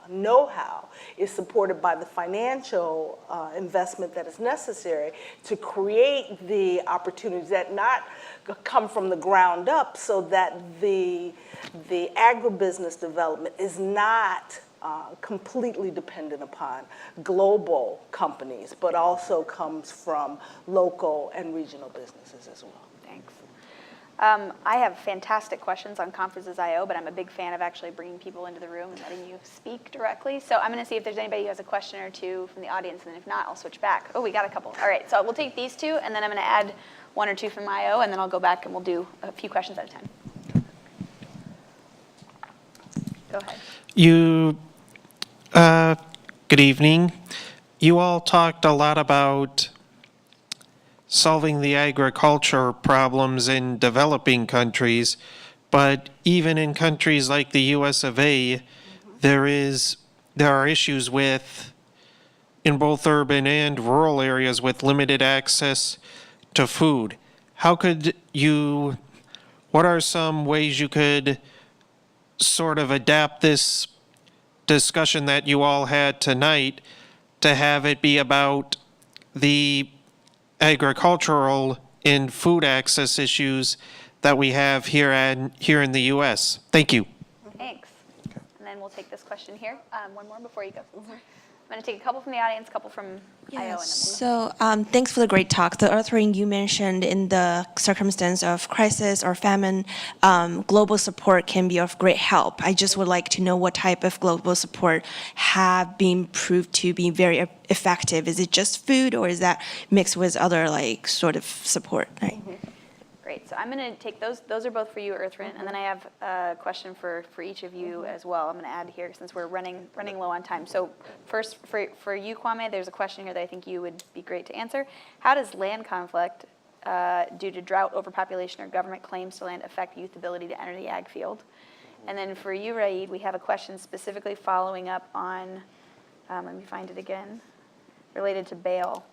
know-how is supported by the financial investment that is necessary to create the opportunities that not come from the ground up, so that the agribusiness development is not completely dependent upon global companies, but also comes from local and regional businesses as well. Thanks. I have fantastic questions on Conferences.io, but I'm a big fan of actually bringing people into the room and letting you speak directly. So I'm going to see if there's anybody who has a question or two from the audience, and if not, I'll switch back. Oh, we got a couple. All right, so we'll take these two, and then I'm going to add one or two from IO, and then I'll go back and we'll do a few questions at a time. Go ahead. Good evening. You all talked a lot about solving the agriculture problems in developing countries, but even in countries like the US of A, there are issues with in both urban and rural areas with limited access to food. What are some ways you could sort of adapt this discussion that you all had tonight to have it be about the agricultural and food access issues that we have here in the U.S.? Thank you. Thanks. And then we'll take this question here. One more before you go. I'm going to take a couple from the audience, a couple from IO. And then So thanks for the great talk. The Earthring you mentioned, in the circumstance of crisis or famine, global support can be of great help. I just would like to know what type of global support have been proved to be very effective. Is it just food, or is that mixed with other like sort of support? Right. Great. So I'm going to take those. Those are both for you, Earthrint, and then I have a question for each of you as well. I'm going to add here since we're running low on time. So first, for you, Kwame, there's a question here that I think you would be great to answer. How does land conflict due to drought, overpopulation, or government claims to land affect youth ability to enter the ag field? And then for you, Raid, we have a question specifically following up on, let me find it again, related to bail.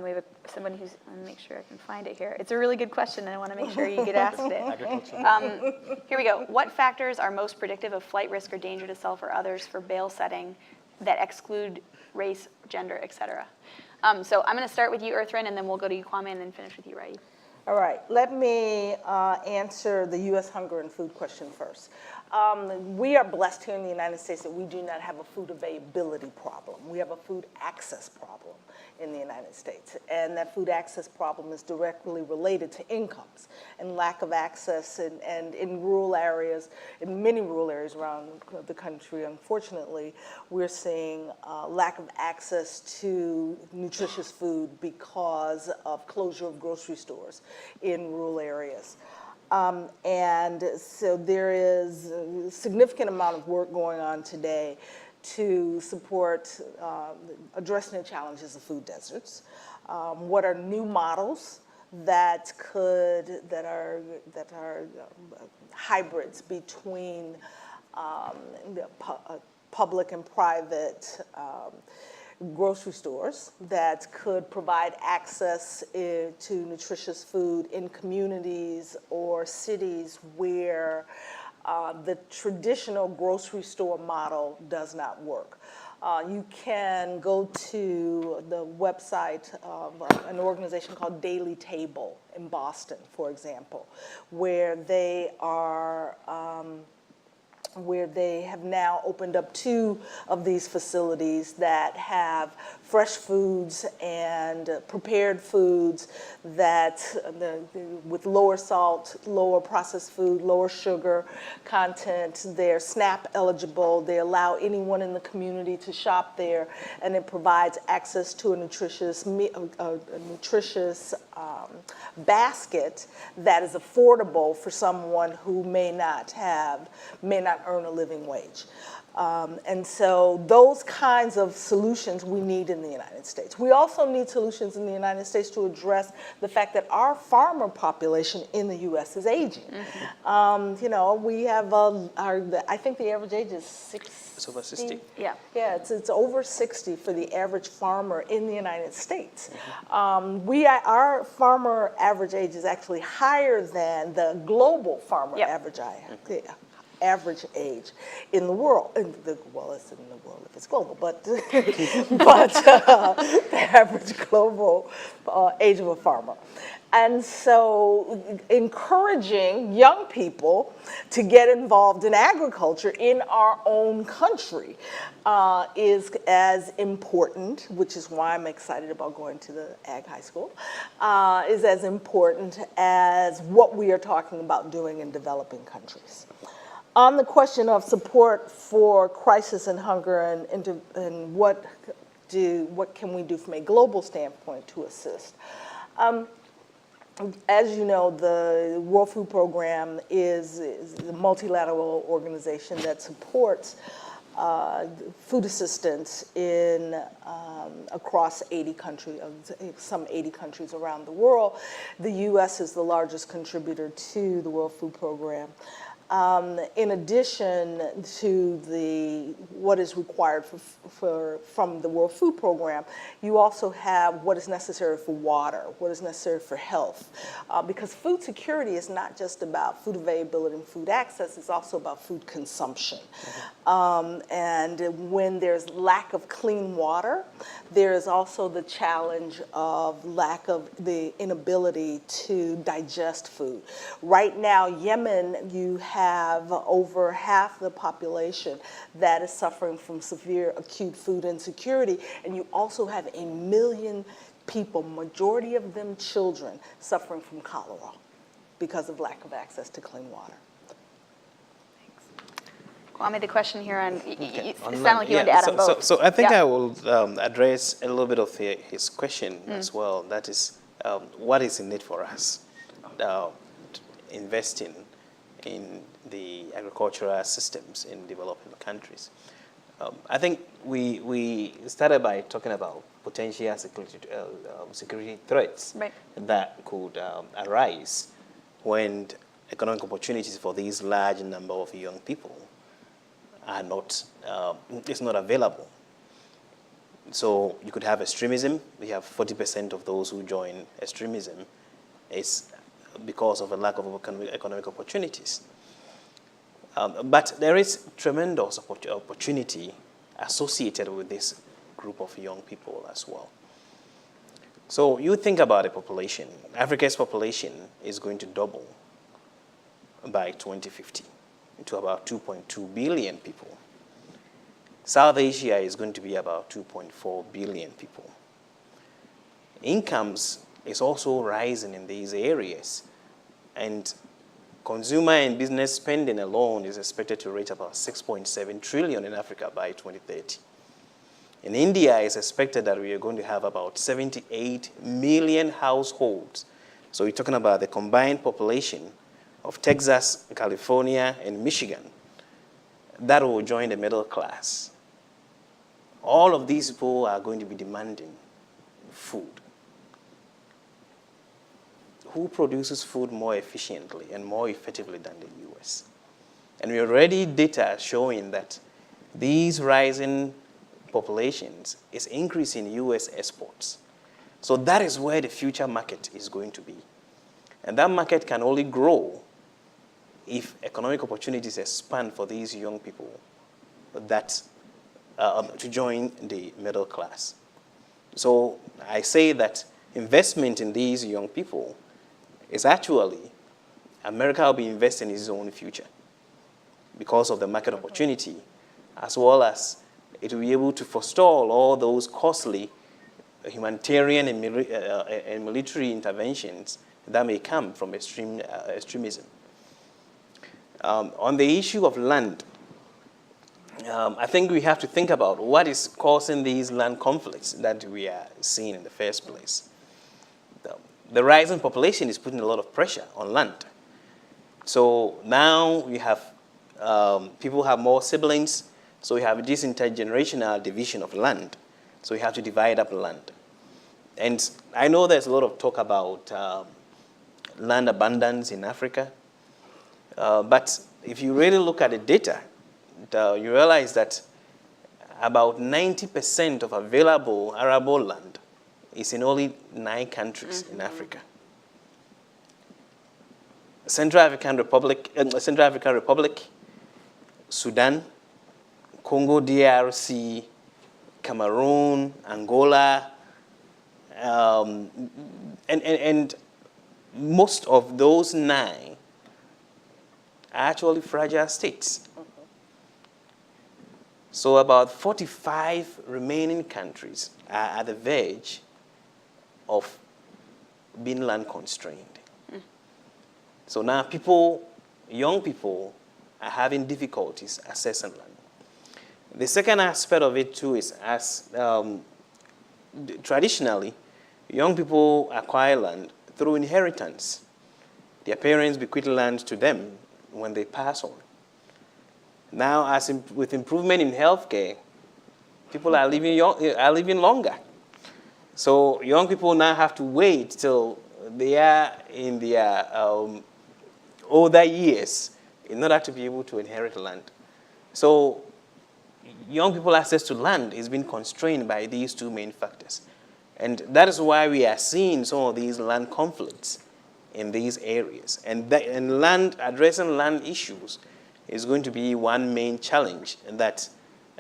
We have somebody who's, let me make sure I can find it here. It's a really good question, and I want to make sure you get asked it. Here we go. What factors are most predictive of flight risk or danger to self or others for bail setting that exclude race, gender, et cetera? So I'm going to start with you, Earthrin, and then we'll go to you, Kwame, and then finish with you, Raid. All right, let me answer the U.S. hunger and food question first. We are blessed here in the United States that we do not have a food availability problem. We have a food access problem in the United States. And that food access problem is directly related to incomes and lack of access. And in rural areas, in many rural areas around the country, unfortunately, we're seeing lack of access to nutritious food because of closure of grocery stores in rural areas. And so there is a significant amount of work going on today to support addressing the challenges of food deserts. What are new models that are hybrids between public and private grocery stores that could provide access to nutritious food in communities or cities where the traditional grocery store model does not work. You can go to the website of an organization called Daily Table in Boston, for example, where they have now opened up 2 of these facilities that have fresh foods and prepared foods with lower salt, lower processed food, lower sugar content. They're SNAP eligible. They allow anyone in the community to shop there, and it provides access to a nutritious basket that is affordable for someone who may not earn a living wage. And so those kinds of solutions we need in the United States. We also need solutions in the United States to address the fact that our farmer population in the U.S. is aging. We have, I think the average age is 60. It's over 60. Yeah. Yeah, it's over 60 for the average farmer in the United States. Our farmer average age is actually higher than the global farmer average age in the world. Well, it's in the world if it's global, but the average global age of a farmer. And so encouraging young people to get involved in agriculture in our own country is as important, which is why I'm excited about going to the Ag High School, is as important as what we are talking about doing in developing countries. On the question of support for crisis and hunger and what can we do from a global standpoint to assist. As you know, the World Food Program is a multilateral organization that supports food assistance in across 80 countries, some 80 countries around the world. The U.S. is the largest contributor to the World Food Program. In addition to what is required from the World Food Program, you also have what is necessary for water, what is necessary for health. Because food security is not just about food availability and food access, it's also about food consumption. And when there's lack of clean water, there is also the challenge of lack of the inability to digest food. Right now, Yemen, you have over half the population that is suffering from severe acute food insecurity, and you also have 1 million people, majority of them children, suffering from cholera because of lack of access to clean water. Kwame, the question here on, it On sounded land, like you wanted to add on both. So I think Yeah. I will address a little bit of his question as well. That is, what is in it for us investing in the agricultural systems in developing countries? I think we started by talking about potential security threats that could arise when economic opportunities for these large number of young people are not, it's not available. So you could have extremism. We have 40% of those who join extremism is because of a lack of economic opportunities. But there is tremendous opportunity associated with this group of young people as well. So you think about the population. Africa's population is going to double by 2050 to about 2.2 billion people. South Asia is going to be about 2.4 billion people. Incomes is also rising in these areas, and consumer and business spending alone is expected to reach about 6.7 trillion in Africa by 2030. In India, it's expected that we are going to have about 78 million households. So we're talking about the combined population of Texas, California, and Michigan that will join the middle class. All of these people are going to be demanding food. Who produces food more efficiently and more effectively than the US? And we already data showing that these rising populations is increasing US exports. So that is where the future market is going to be. And that market can only grow if economic opportunities expand for these young people that to join the middle class. So I say that investment in these young people is actually, America will be investing in its own future because of the market opportunity, as well as it will be able to forestall all those costly humanitarian and military interventions that may come from extremism. On the issue of land, I think we have to think about what is causing these land conflicts that we are seeing in the first place. The rising population is putting a lot of pressure on land. So now we have, people have more siblings, so we have this intergenerational division of land. So we have to divide up land. And I know there's a lot of talk about land abundance in Africa. But if you really look at the data, you realize that about 90% of available arable land is in only 9 countries in Africa. Central African Republic, Sudan, Congo DRC, Cameroon, Angola, and most of those 9 are actually fragile states. So about 45 remaining countries are at the verge of being land constrained. So now young people are having difficulties accessing land. The second aspect of it too is as traditionally, young people acquire land through inheritance. Their parents bequeath land to them when they pass on. Now, with improvement in healthcare, people are living longer. So young people now have to wait till they are in their older years in order to be able to inherit land. So young people's access to land is being constrained by these two main factors. And that is why we are seeing some of these land conflicts in these areas. And addressing land issues is going to be one main challenge that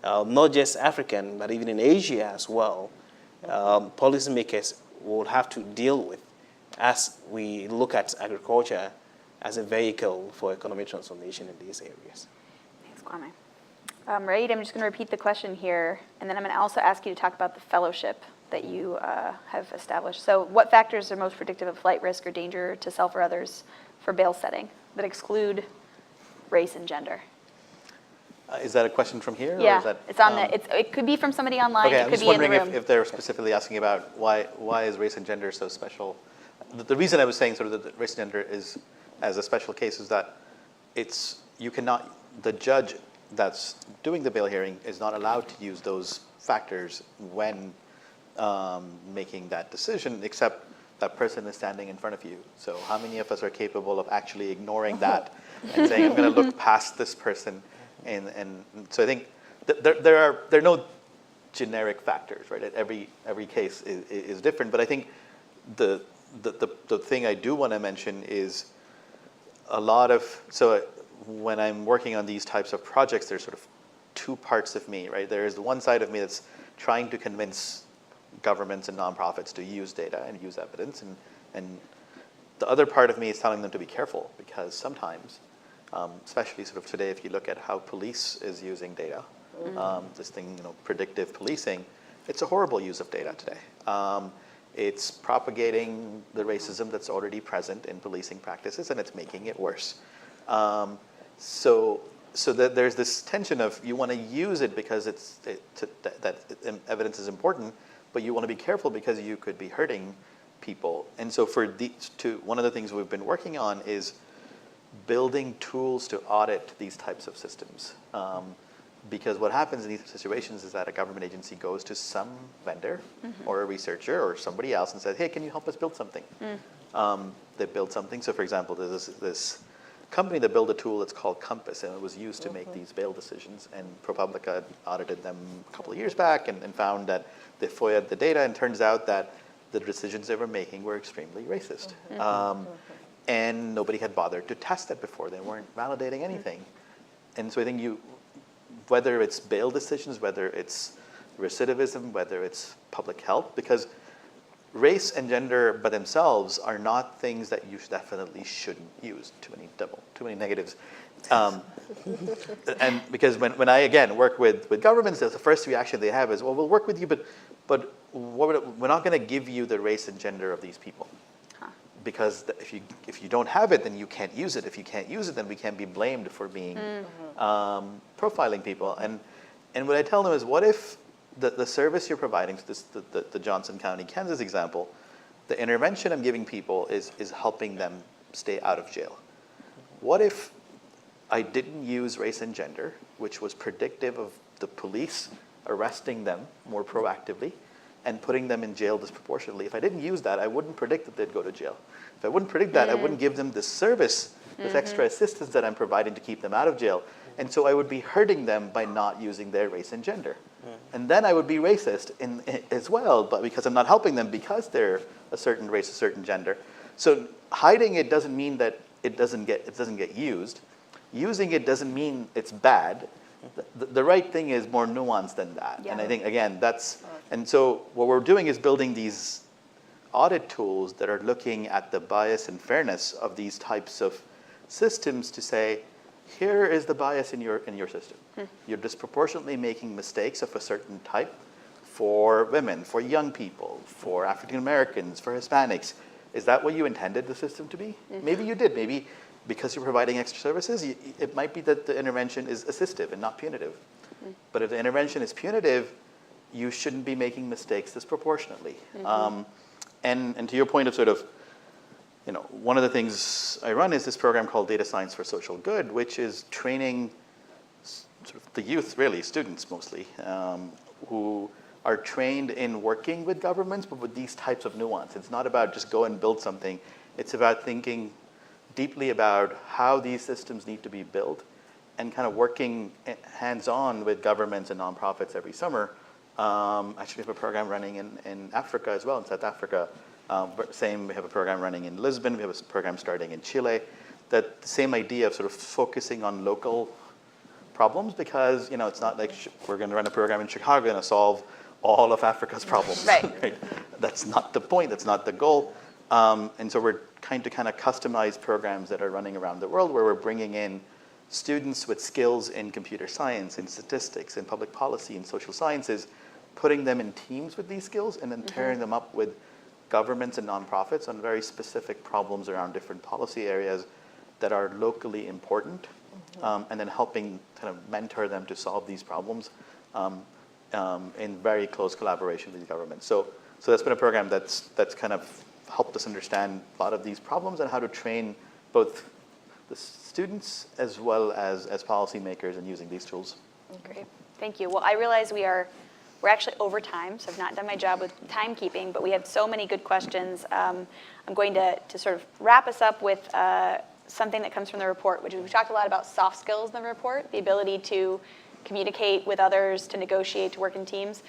not just African, but even in Asia as well, policymakers will have to deal with as we look at agriculture as a vehicle for economic transformation in these areas. Thanks, Kwame. Raid, I'm just going to repeat the question here, and then I'm going to also ask you to talk about the fellowship that you have established. So what factors are most predictive of flight risk or danger to self or others for bail setting that exclude race and gender? Is that a question from here? Yeah, or is that, it's on it could be from somebody online, okay, it I'm could just be in the wondering room. if they're specifically asking about why is race and gender so special. The reason I was saying sort of that race and gender is as a special case is that the judge that's doing the bail hearing is not allowed to use those factors when making that decision, except that person is standing in front of you. So how many of us are capable of actually ignoring that and saying, I'm going to look past this person? And so I think there are no generic factors, right? Every case is different. But I think the thing I do want to mention is so when I'm working on these types of projects, there's sort of two parts of me, right? There is the one side of me that's trying to convince governments and nonprofits to use data and use evidence, and the other part of me is telling them to be careful, because sometimes, especially sort of today, if you look at how police is using data, this thing, predictive policing, it's a horrible use of data today. It's propagating the racism that's already present in policing practices, and it's making it worse. So that there's this tension of you want to use it because that evidence is important, but you want to be careful because you could be hurting people. And so for these two, one of the things we've been working on is building tools to audit these types of systems. Because what happens in these situations is that a government agency goes to some vendor or a researcher or somebody else and says, hey, can you help us build something? They build something. So for example, there's this company that built a tool that's called Compass, and it was used to make these bail decisions. And ProPublica audited them a couple of years back and found that they FOIA'd the data, and turns out that the decisions they were making were extremely racist. And nobody had bothered to test it before. They weren't validating anything. And so I think whether it's bail decisions, whether it's recidivism, whether it's public health, because race and gender by themselves are not things that you definitely shouldn't use. Too many negatives. And because when I, again, work with governments, the first reaction they have is, well, we'll work with you, but we're not going to give you the race and gender of these people. Because if you don't have it, then you can't use it. If you can't use it, then we can be blamed for being profiling people. And what I tell them is, what if the service you're providing, so the Johnson County, Kansas example, the intervention I'm giving people is helping them stay out of jail. What if I didn't use race and gender, which was predictive of the police arresting them more proactively and putting them in jail disproportionately? If I didn't use that, I wouldn't predict that they'd go to jail. If I wouldn't predict that, I wouldn't give them this service, this extra assistance that I'm providing to keep them out of jail. And so I would be hurting them by not using their race and gender. And then I would be racist as well, but because I'm not helping them because they're a certain race, a certain gender. So hiding it doesn't mean that it doesn't get used. Using it doesn't mean it's bad. The right thing is more nuanced than that. Yeah. And I think, again, and so what we're doing is building these audit tools that are looking at the bias and fairness of these types of systems to say, here is the bias in your system. You're disproportionately making mistakes of a certain type for women, for young people, for African Americans, for Hispanics. Is that what you intended the system to be? Maybe you did. Maybe because you're providing extra services, it might be that the intervention is assistive and not punitive. But if the intervention is punitive, you shouldn't be making mistakes disproportionately. And to your point of sort of, one of the things I run is this program called Data Science for Social Good, which is training sort of the youth, really, students mostly, who are trained in working with governments, but with these types of nuance. It's not about just go and build something. It's about thinking deeply about how these systems need to be built and kind of working hands-on with governments and nonprofits every summer. Actually, we have a program running in Africa as well, in South Africa. Same, we have a program running in Lisbon. We have a program starting in Chile. That the same idea of sort of focusing on local problems, because it's not like we're going to run a program in Chicago and solve all of Africa's problems. Right. That's not the point. That's not the goal. And so we're trying to kind of customize programs that are running around the world, where we're bringing in students with skills in computer science, in statistics, in public policy, in social sciences, putting them in teams with these skills, and then pairing them up with governments and nonprofits on very specific problems around different policy areas that are locally important, and then helping kind of mentor them to solve these problems in very close collaboration with the government. So that's been a program that's kind of helped us understand a lot of these problems and how to train both the students as well as policymakers in using these tools. Great, thank you. Well, I realize we're actually over time, so I've not done my job with timekeeping, but we have so many good questions. I'm going to sort of wrap us up with something that comes from the report, which is we talked a lot about soft skills in the report, the ability to communicate with others, to negotiate, to work in teams.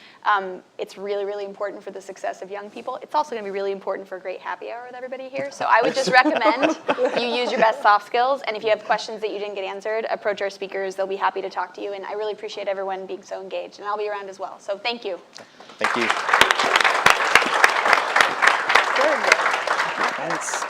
It's really, really important for the success of young people. It's also going to be really important for a great happy hour with everybody here. So I would just recommend you use your best soft skills. And if you have questions that you didn't get answered, approach our speakers. They'll be happy to talk to you. And I really appreciate everyone being so engaged. And I'll be around as well. So thank you. Thank you. Very good. Thanks.